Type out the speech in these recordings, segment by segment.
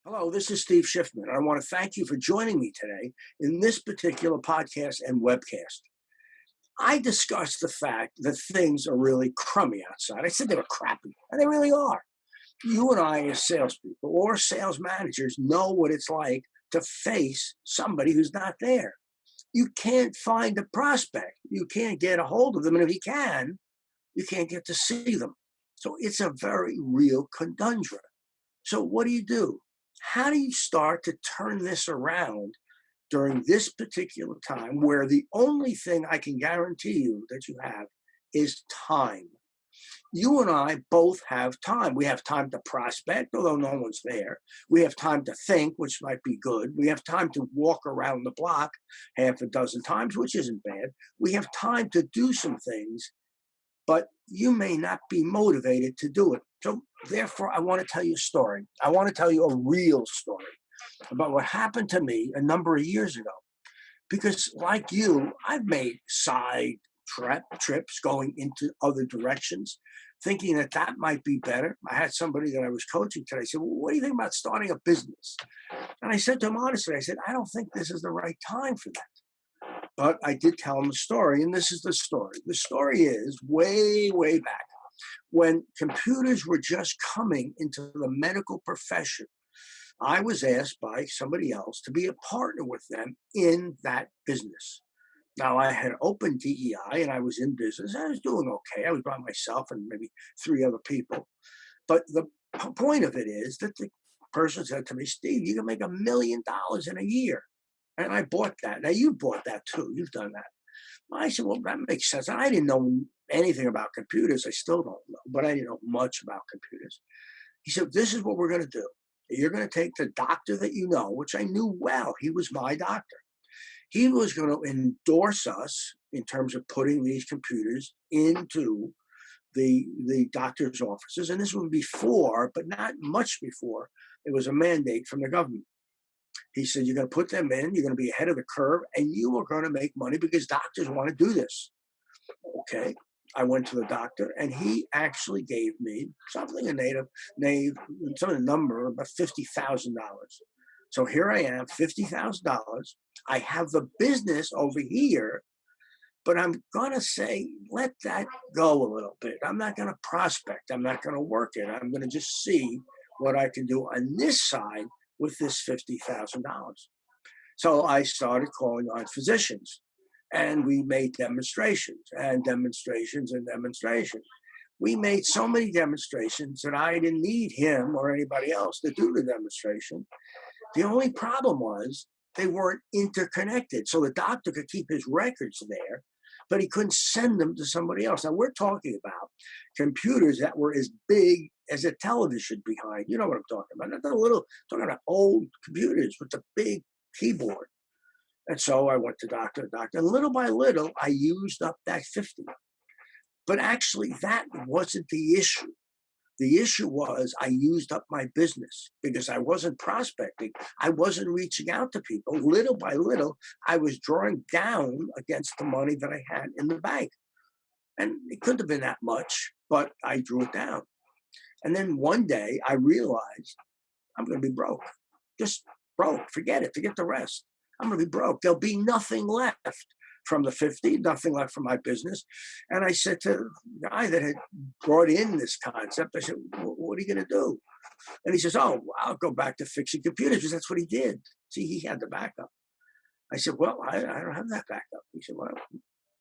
Hello, this is Steve Schiffman. I want to thank you for joining me today in this particular podcast and webcast. I discussed the fact that things are really crummy outside. I said they were crappy, and they really are. You and I, as salespeople or sales managers, know what it's like to face somebody who's not there. You can't find a prospect. You can't get a hold of them. And if you can, you can't get to see them. So it's a very real conundrum. So what do? How do you start to turn this around during this particular time where the only thing I can guarantee you that you have is time? You and I both have time. We have time to prospect, although no one's there. We have time to think, which might be good. We have time to walk around the block half a dozen times, which isn't bad. We have time to do some things, but you may not be motivated to do it. So, therefore, I want to tell you a story. I want to tell you a real story about what happened to me a number of years ago. Because, like you, I've made side trips going into other directions, thinking that that might be better. I had somebody that I was coaching today. I said, well, what do you think about starting a business? And I said to him honestly, I said, I don't think this is the right time for that. But I did tell him the story, and this is the story. The story is way, way back when computers were just coming into the medical profession. I was asked by somebody else to be a partner with them in that business. Now, I had opened DEI and I was in business. I was doing okay. I was by myself and maybe three other people. But the point of it is that the person said to me, Steve, you can make $1 million in a year. And I bought that. Now, you bought that too. You've done that. I said, well, that makes sense. And I didn't know anything about computers. I still don't know, but I didn't know much about computers. He said, this is what we're going to do. You're going to take the doctor that you know, which I knew well. He was my doctor. He was going to endorse us in terms of putting these computers into the doctor's offices. And this was before, but not much before, it was a mandate from the government. He said, you're going to put them in, you're going to be ahead of the curve, and you are going to make money because doctors want to do this. Okay. I went to the doctor, and he actually gave me something, some of the number, about $50,000. So here I am, $50,000. I have the business over here, but I'm going to say, let that go a little bit. I'm not going to prospect. I'm not going to work it. I'm going to just see what I can do on this side with this $50,000. So I started calling on physicians, and we made demonstrations and demonstrations and demonstrations. We made so many demonstrations that I didn't need him or anybody else to do the demonstration. The only problem was they weren't interconnected. So the doctor could keep his records there, but he couldn't send them to somebody else. Now we're talking about computers that were as big as a television behind. You know what I'm talking about. Not the little, talking about old computers with the big keyboard. And so I went to doctor, and little by little, I used up that 50. But actually, that wasn't the issue. The issue was I used up my business because I wasn't prospecting. I wasn't reaching out to people. Little by little, I was drawing down against the money that I had in the bank. And it couldn't have been that much, but I drew it down. And then one day I realized I'm going to be broke. Just broke. Forget it. Forget the rest. I'm going to be broke. There'll be nothing left from the 50, nothing left from my business. And I said to the guy that had brought in this concept, I said, what are you going to do? And he says, oh, I'll go back to fixing computers because that's what he did. See, he had the backup. I said, well, I don't have that backup. He said, well,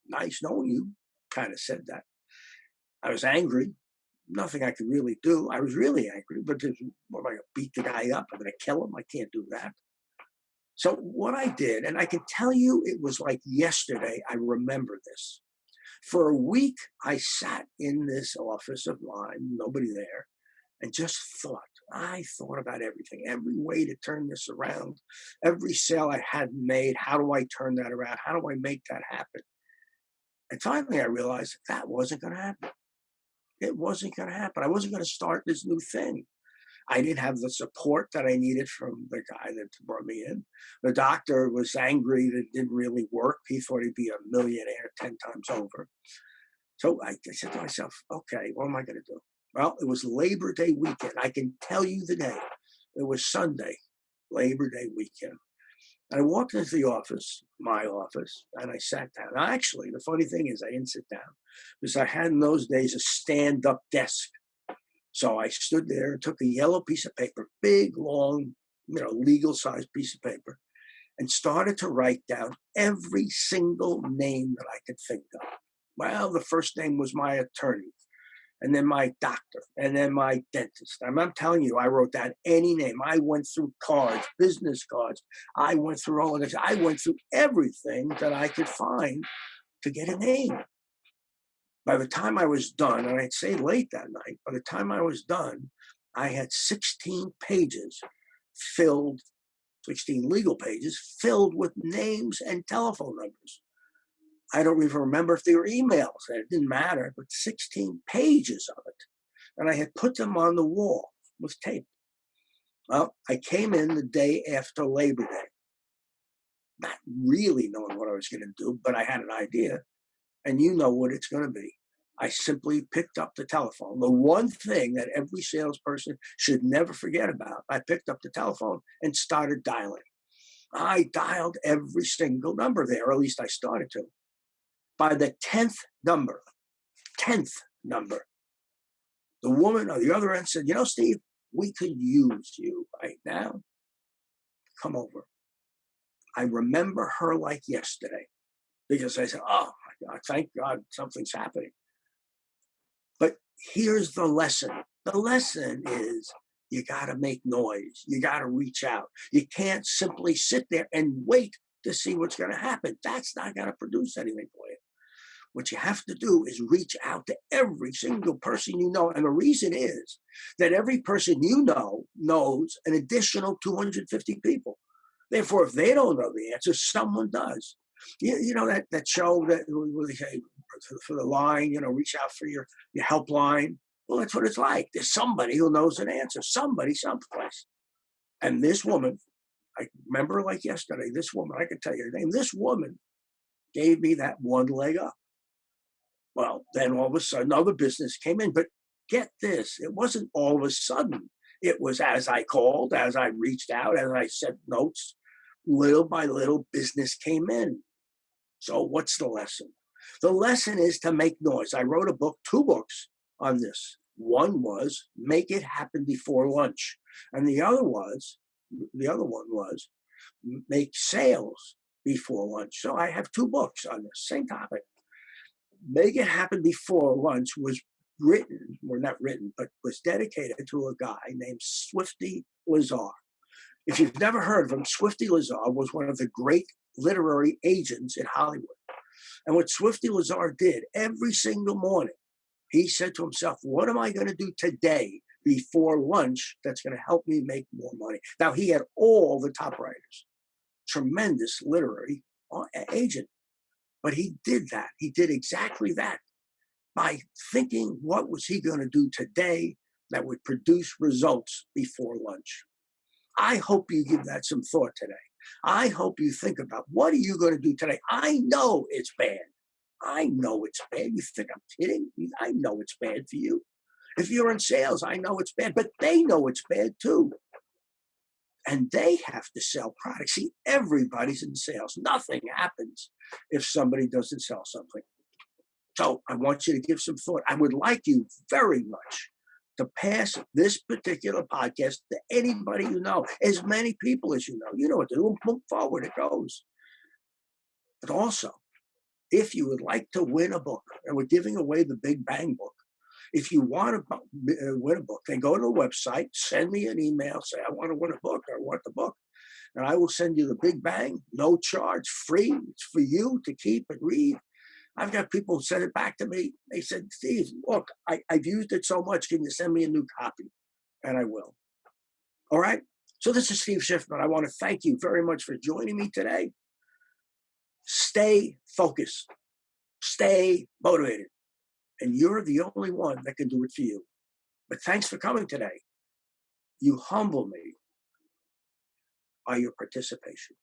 nice knowing you, kind of said that. I was angry. Nothing I could really do. I was really angry, but what am I going to beat the guy up? I'm going to kill him. I can't do that. So what I did, and I can tell you it was like yesterday, I remember this. For a week, I sat in this office of mine, nobody there, and just thought. I thought about everything, every way to turn this around, every sale I hadn't made. How do I turn that around? How do I make that happen? And finally, I realized that wasn't going to happen. It wasn't going to happen. I wasn't going to start this new thing. I didn't have the support that I needed from the guy that brought me in. The doctor was angry that it didn't really work. He thought he'd be a millionaire 10 times over. So I said to myself, okay, what am I going to do? Well, it was Labor Day weekend. I can tell you the day. It was Sunday, Labor Day weekend. And I walked into the office, my office, and I sat down. Actually, the funny thing is I didn't sit down because I had in those days a stand-up desk. So I stood there and took a yellow piece of paper, big, long, legal-sized piece of paper, and started to write down every single name that I could think of. Well, the first name was my attorney, and then my doctor, and then my dentist. I'm telling you, I wrote down any name. I went through cards, business cards. I went through all of this. I went through everything that I could find to get a name. By the time I was done, and I'd say late that night, by the time I was done, I had 16 pages filled, 16 legal pages filled with names and telephone numbers. I don't even remember if they were emails. It didn't matter, but 16 pages of it. And I had put them on the wall with tape. Well, I came in the day after Labor Day, not really knowing what I was going to do, but I had an idea. And you know what it's going to be. I simply picked up the telephone. The one thing that every salesperson should never forget about, I picked up the telephone and started dialing. I dialed every single number there, or at least I started to. By the 10th number, the woman on the other end said, Steve, we could use you right now. Come over. I remember her like yesterday because I said, oh my God, thank God something's happening. But here's the lesson. The lesson is you got to make noise. You got to reach out. You can't simply sit there and wait to see what's going to happen. That's not going to produce anything for you. What you have to do is reach out to every single person you know. And the reason is that every person you know knows an additional 250 people. Therefore, if they don't know the answer, someone does. You know that show that where they say for the line, reach out for your helpline. Well, that's what it's like. There's somebody who knows an answer, somebody, someplace. And this woman, I remember like yesterday, this woman, I can tell you her name, this woman gave me that one leg up. Well, then all of a sudden, other business came in. But get this, it wasn't all of a sudden. It was as I called, as I reached out, as I sent notes, little by little, business came in. So what's the lesson? The lesson is to make noise. I wrote a book, 2 books on this. One was Make It Happen Before Lunch. And the other one was Make Sales Before Lunch. So I have 2 books on this same topic. Make It Happen Before Lunch was written, or not written, but was dedicated to a guy named Swifty Lazar. If you've never heard of him, Swifty Lazar was one of the great literary agents in Hollywood. And what Swifty Lazar did every single morning, he said to himself, what am I going to do today before lunch that's going to help me make more money? Now, he had all the top writers, tremendous literary agent. But he did that. He did exactly that by thinking what was he going to do today that would produce results before lunch. I hope you give that some thought today. I hope you think about what are you going to do today? I know it's bad. I know it's bad. You think I'm kidding? I know it's bad for you. If you're in sales, I know it's bad, but they know it's bad too. And they have to sell products. See, everybody's in sales. Nothing happens if somebody doesn't sell something. So I want you to give some thought. I would like you very much to pass this particular podcast to anybody you know, as many people as you know. You know what to do. Move forward, it goes. But also, if you would like to win a book, and we're giving away the Big Bang book, if you want to win a book, then go to the website, send me an email, say, I want to win a book, I want the book. And I will send you the Big Bang, no charge, free. It's for you to keep and read. I've got people who send it back to me. They said, Steve, look, I've used it so much. Can you send me a new copy? And I will. All right. So this is Steve Schiffman. I want to thank you very much for joining me today. Stay focused. Stay motivated. And you're the only one that can do it for you. But thanks for coming today. You humble me by your participation.